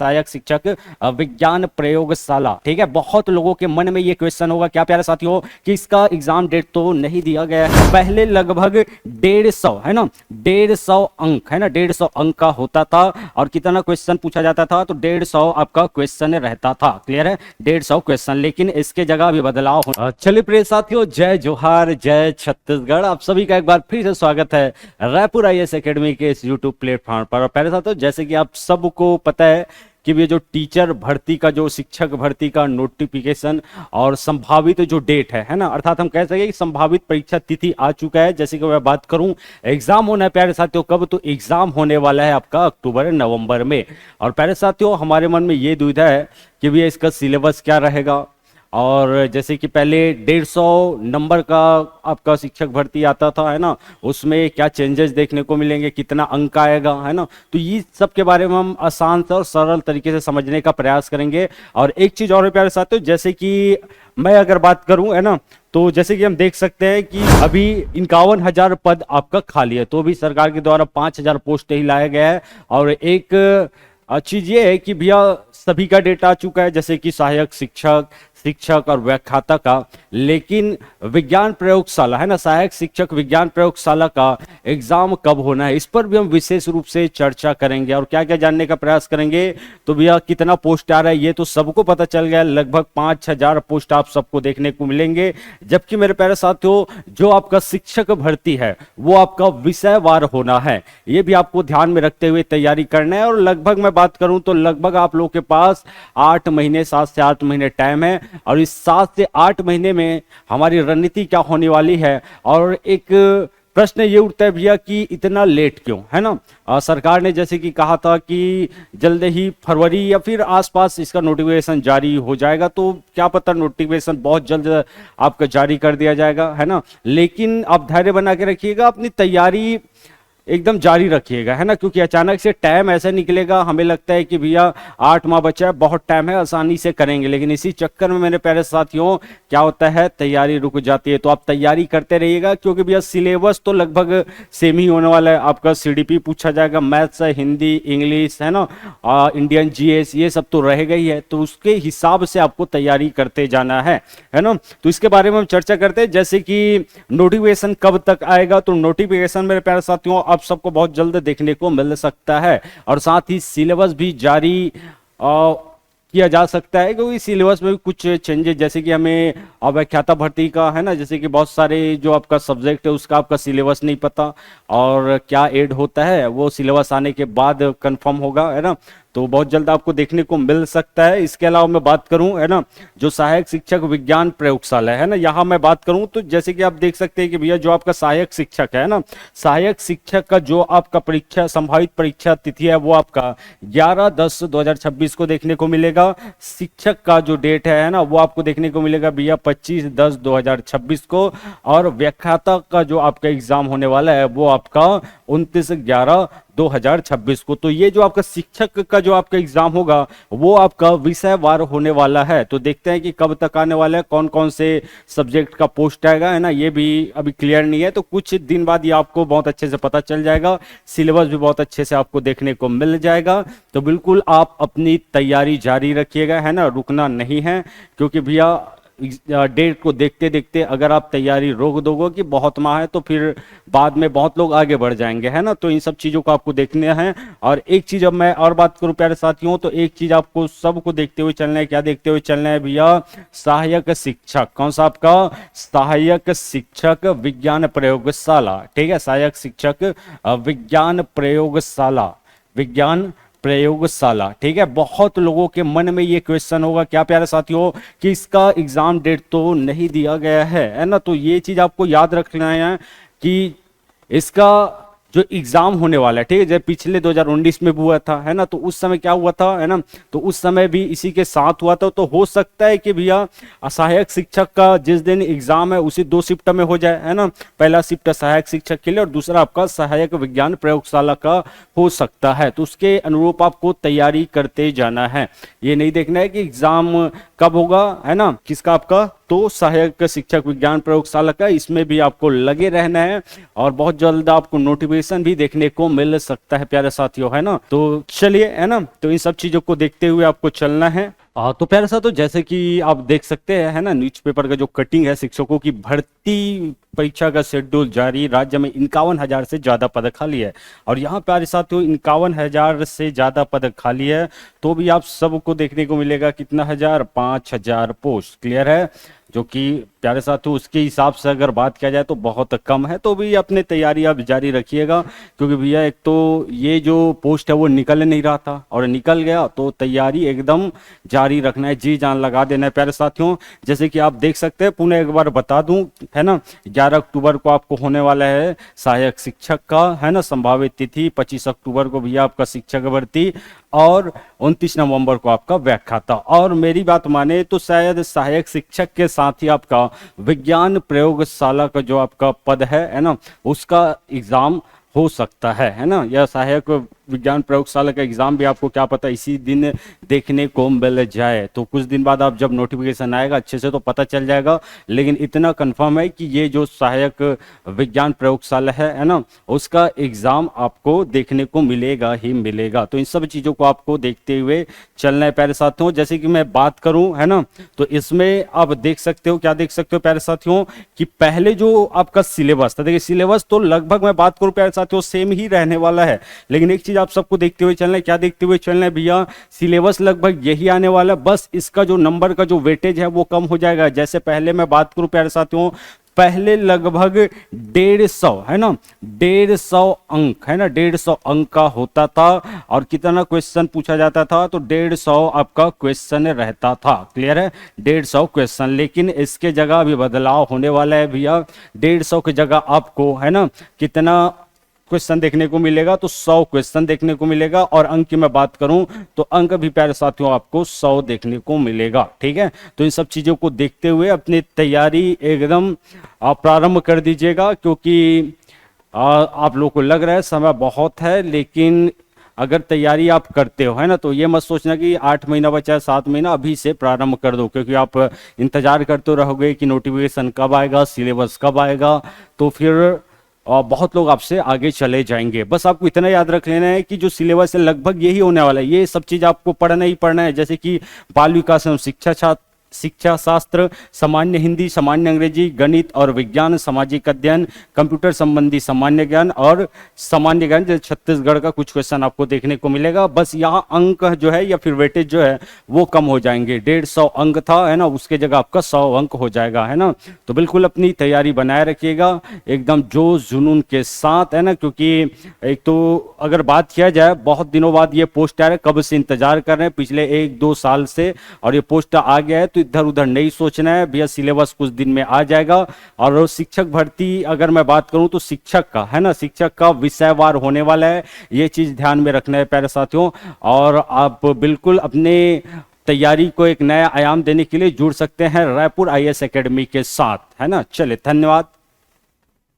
सहायक शिक्षक विज्ञान प्रयोगशाला। ठीक है, बहुत लोगों के मन में ये क्वेश्चन होगा क्या प्यारे साथियों कि इसका एग्जाम डेट तो नहीं दिया गया है। पहले लगभग 150 है ना, 150 अंक है ना, 150 अंक का होता था और कितना क्वेश्चन पूछा जाता था तो 150 आपका क्वेश्चन रहता था। क्लियर है, 150 क्वेश्चन, लेकिन इसके जगह अभी बदलाव हो। चलिए प्रिय साथियों, जय जोहार, जय छत्तीसगढ़, आप सभी का एक बार फिर से स्वागत है रायपुर आईएएस एकेडमी के इस यूट्यूब प्लेटफॉर्म पर। और प्यारे साथियों, जैसे कि आप सबको पता है कि ये जो टीचर भर्ती का, जो शिक्षक भर्ती का नोटिफिकेशन और संभावित जो डेट है ना, अर्थात हम कह सके कि संभावित परीक्षा तिथि आ चुका है। जैसे कि मैं बात करूं, एग्जाम होना है प्यारे साथियों कब, तो एग्जाम होने वाला है आपका अक्टूबर नवंबर में। और प्यारे साथियों, हमारे मन में ये दुविधा है कि भैया इसका सिलेबस क्या रहेगा। और जैसे कि पहले 150 नंबर का आपका शिक्षक भर्ती आता था है ना, उसमें क्या चेंजेस देखने को मिलेंगे, कितना अंक आएगा है ना, तो ये सब के बारे में हम आसान और सरल तरीके से समझने का प्रयास करेंगे। और एक चीज और है प्यारे साथियों, जैसे कि मैं अगर बात करूं है ना, तो जैसे कि हम देख सकते हैं कि अभी 51,000 पद आपका खाली है, तो भी सरकार के द्वारा 5,000 पोस्ट ही लाया गया है। और एक चीज ये है कि भैया सभी का डेटा आ चुका है, जैसे कि सहायक शिक्षक और व्याख्याता का, लेकिन विज्ञान प्रयोगशाला है ना, सहायक शिक्षक विज्ञान प्रयोगशाला का एग्जाम कब होना है, इस पर भी हम विशेष रूप से चर्चा करेंगे और क्या क्या जानने का प्रयास करेंगे। तो भैया कितना पोस्ट आ रहा है ये तो सबको पता चल गया, लगभग 5,000 पोस्ट आप सबको देखने को मिलेंगे। जबकि मेरे प्यारे साथियों, जो आपका शिक्षक भर्ती है वो आपका विषयवार होना है, ये भी आपको ध्यान में रखते हुए तैयारी करना है। और लगभग मैं बात करूं तो लगभग आप लोगों के पास 8 महीने, 7 से 8 महीने टाइम है। और इस 7 से 8 महीने में हमारी रणनीति क्या होने वाली है। और एक प्रश्न ये उठता है भैया कि इतना लेट क्यों, है ना। सरकार ने जैसे कि कहा था कि जल्द ही फरवरी या फिर आसपास इसका नोटिफिकेशन जारी हो जाएगा, तो क्या पता नोटिफिकेशन बहुत जल्द आपका जारी कर दिया जाएगा, है ना। लेकिन आप धैर्य बना के रखिएगा, अपनी तैयारी एकदम जारी रखिएगा, है ना, क्योंकि अचानक से टाइम ऐसा निकलेगा, हमें लगता है कि भैया 8 माह बचा है, बहुत टाइम है, आसानी से करेंगे, लेकिन इसी चक्कर में मेरे प्यारे साथियों क्या होता है, तैयारी रुक जाती है। तो आप तैयारी करते रहिएगा, क्योंकि भैया सिलेबस तो लगभग सेम ही होने वाला है। आपका सीडीपी पूछा जाएगा, मैथ्स, हिंदी, इंग्लिश, है ना, इंडियन जीएस, ये सब तो रहेगा ही है, तो उसके हिसाब से आपको तैयारी करते जाना है ना। तो इसके बारे में हम चर्चा करते हैं, जैसे कि नोटिफिकेशन कब तक आएगा। तो नोटिफिकेशन मेरे प्यारे साथियों आप सबको बहुत जल्द देखने को मिल सकता है, और साथ ही सिलेबस भी जारी किया जा सकता है, क्योंकि सिलेबस में भी कुछ चेंजेस, जैसे कि हमें व्याख्याता भर्ती का है ना, जैसे कि बहुत सारे जो आपका सब्जेक्ट है उसका आपका सिलेबस नहीं पता, और क्या ऐड होता है वो सिलेबस आने के बाद कंफर्म होगा, है ना, तो बहुत जल्द आपको देखने को मिल सकता है। इसके अलावा मैं बात करूं है ना, जो सहायक शिक्षक विज्ञान प्रयोगशाला है ना, यहां मैं बात करूं तो जैसे कि आप देख सकते हैं कि भैया जो आपका सहायक शिक्षक है ना, सहायक शिक्षक का जो आपका परीक्षा, संभावित परीक्षा तिथि है वो आपका 11/10/2026 को देखने को मिलेगा। शिक्षक का जो डेट है ना, वो आपको देखने को मिलेगा भैया 25/10/2026 को। और व्याख्याता का जो आपका एग्जाम होने वाला है वो आपका 29/11/2026 को। तो ये जो आपका शिक्षक का जो आपका एग्जाम होगा वो आपका विषयवार होने वाला है। तो देखते हैं कि कब तक आने वाला है, कौन कौन से सब्जेक्ट का पोस्ट आएगा, है ना, ये भी अभी क्लियर नहीं है, तो कुछ दिन बाद ये आपको बहुत अच्छे से पता चल जाएगा। सिलेबस भी बहुत अच्छे से आपको देखने को मिल जाएगा। तो बिल्कुल आप अपनी तैयारी जारी रखिएगा, है ना, रुकना नहीं है, क्योंकि भैया डेट को देखते देखते अगर आप तैयारी रोक दोगे कि बहुत माह है, तो फिर बाद में बहुत लोग आगे बढ़ जाएंगे, है ना। तो इन सब चीजों को आपको देखने हैं। और एक चीज अब मैं और बात करूं प्यारे साथियों, तो एक चीज आपको सबको देखते हुए चलना है, क्या देखते हुए चलना है भैया, सहायक शिक्षक। कौन सा आपका, सहायक शिक्षक विज्ञान प्रयोगशाला। ठीक है, सहायक शिक्षक विज्ञान प्रयोगशाला, विज्ञान प्रयोगशाला। ठीक है, बहुत लोगों के मन में ये क्वेश्चन होगा क्या प्यारे साथियों कि इसका एग्जाम डेट तो नहीं दिया गया है ना। तो ये चीज आपको याद रखना है कि इसका जो एग्जाम होने वाला है, ठीक है, जब पिछले 2019 में भी हुआ था, है ना, तो उस समय क्या हुआ था, है ना, तो उस समय भी इसी के साथ हुआ था। तो हो सकता है कि भैया सहायक शिक्षक का जिस दिन एग्जाम है उसी 2 शिफ्ट में हो जाए, है ना, पहला शिफ्ट सहायक शिक्षक के लिए और दूसरा आपका सहायक विज्ञान प्रयोगशाला का हो सकता है। तो उसके अनुरूप आपको तैयारी करते जाना है, ये नहीं देखना है कि एग्जाम कब होगा, है ना, किसका, आपका तो सहायक शिक्षक विज्ञान प्रयोगशाला का इसमें भी आपको लगे रहना है और बहुत जल्द आपको नोटिफिकेशन भी देखने को मिल सकता है प्यारे साथियों, है ना। तो चलिए, है ना, तो इन सब चीजों को देखते हुए आपको चलना है। तो प्यारे साथियों, जैसे कि आप देख सकते हैं, है ना, न्यूज़पेपर का जो कटिंग है, शिक्षकों की भर्ती परीक्षा का शेड्यूल जारी। राज्य में 51,000 से ज्यादा पद खाली है और यहाँ प्यारे साथियों 51,000 से ज्यादा पद खाली है, तो भी आप सबको देखने को मिलेगा कितना हजार, 5,000 पोस्ट। क्लियर है, जो कि प्यारे साथियों उसके हिसाब से अगर बात किया जाए तो बहुत कम है, तो भी अपने तैयारी आप जारी रखिएगा, क्योंकि भैया एक तो ये जो पोस्ट है वो निकल नहीं रहा था और निकल गया, तो तैयारी एकदम जारी रखना है, जी जान लगा देना है प्यारे साथियों। जैसे कि आप देख सकते हैं, पुनः एक बार बता दूं, है ना, 11 अक्टूबर को आपको होने वाला है सहायक शिक्षक का, है ना, संभावित तिथि। 25 अक्टूबर को भैया आपका शिक्षक भर्ती और 29 नवंबर को आपका व्याख्याता। और मेरी बात माने तो शायद सहायक शिक्षक के साथ ही आपका विज्ञान प्रयोगशाला का जो आपका पद है ना, उसका एग्जाम हो सकता है ना। यह सहायक विज्ञान प्रयोगशाला का एग्जाम भी आपको क्या पता इसी दिन देखने को मिल जाए, तो कुछ दिन बाद आप जब नोटिफिकेशन आएगा अच्छे से तो पता चल जाएगा, लेकिन इतना कंफर्म है कि ये जो सहायक विज्ञान प्रयोगशाला है ना, उसका एग्जाम आपको देखने को मिलेगा ही मिलेगा। तो इन सब चीजों को आपको देखते हुए चलना है प्यारे साथियों। जैसे कि मैं बात करूं, है ना, तो इसमें आप देख सकते हो, क्या देख सकते हो प्यारे साथियों, कि पहले जो आपका सिलेबस था, देखिए सिलेबस तो लगभग मैं बात करूं प्यारे साथियों सेम ही रहने वाला है, लेकिन एक चीज आप सबको देखते हुए चलना है, क्या देखते हुए चलना है भैया, सिलेबस लगभग यही आने वाला है, बस इसका जो नंबर का जो वेटेज है वो कम हो जाएगा। जैसे पहले मैं बात करूं प्यारे साथियों, पहले लगभग 150, है ना, 150 अंक, है ना, 150 अंक का होता था और कितना क्वेश्चन पूछा जाता था, तो 150 आपका क्वेश्चन रहता था। क्लियर है, 150 क्वेश्चन, लेकिन इसके जगह अभी बदलाव होने वाला है भैया। 150 की जगह आपको, है ना, कितना क्वेश्चन देखने को मिलेगा, तो 100 क्वेश्चन देखने को मिलेगा। और अंक की मैं बात करूं तो अंक भी प्यारे साथियों आपको 100 देखने को मिलेगा। ठीक है, तो इन सब चीजों को देखते हुए अपनी तैयारी एकदम आप प्रारंभ कर दीजिएगा, क्योंकि आप लोगों को लग रहा है समय बहुत है, लेकिन अगर तैयारी आप करते हो, है ना, तो ये मत सोचना कि 8 महीना बचा है, 7 महीना, अभी से प्रारंभ कर दो, क्योंकि आप इंतजार करते रहोगे कि नोटिफिकेशन कब आएगा, सिलेबस कब आएगा, तो फिर और बहुत लोग आपसे आगे चले जाएंगे। बस आपको इतना याद रख लेना है कि जो सिलेबस है लगभग यही होने वाला है, ये सब चीज आपको पढ़ना ही पढ़ना है। जैसे कि बाल विकास एवं शिक्षा शास्त्र, सामान्य हिंदी, सामान्य अंग्रेजी, गणित और विज्ञान, सामाजिक अध्ययन, कंप्यूटर संबंधी सामान्य ज्ञान और सामान्य ज्ञान, जैसे छत्तीसगढ़ का कुछ क्वेश्चन आपको देखने को मिलेगा। बस यहाँ अंक जो है या फिर वेटेज जो है वो कम हो जाएंगे, 150 अंक था, है ना, उसके जगह आपका 100 अंक हो जाएगा, है ना। तो बिल्कुल अपनी तैयारी बनाए रखिएगा एकदम जोश जुनून के साथ, है ना, क्योंकि एक तो अगर बात किया जाए बहुत दिनों बाद ये पोस्ट आ रहा है, कब से इंतजार कर रहे हैं, पिछले 1-2 साल से, और ये पोस्ट आ गया है, तो इधर उधर नहीं सोचना है भैया, सिलेबस कुछ दिन में आ जाएगा। और शिक्षक भर्ती अगर मैं बात करूं तो शिक्षक का, है ना, शिक्षक का विषयवार होने वाला है, ये चीज ध्यान में रखना है प्यारे साथियों। और आप बिल्कुल अपने तैयारी को एक नया आयाम देने के लिए जुड़ सकते हैं रायपुर IAS एकेडमी के साथ, है ना। चलिए, धन्यवाद।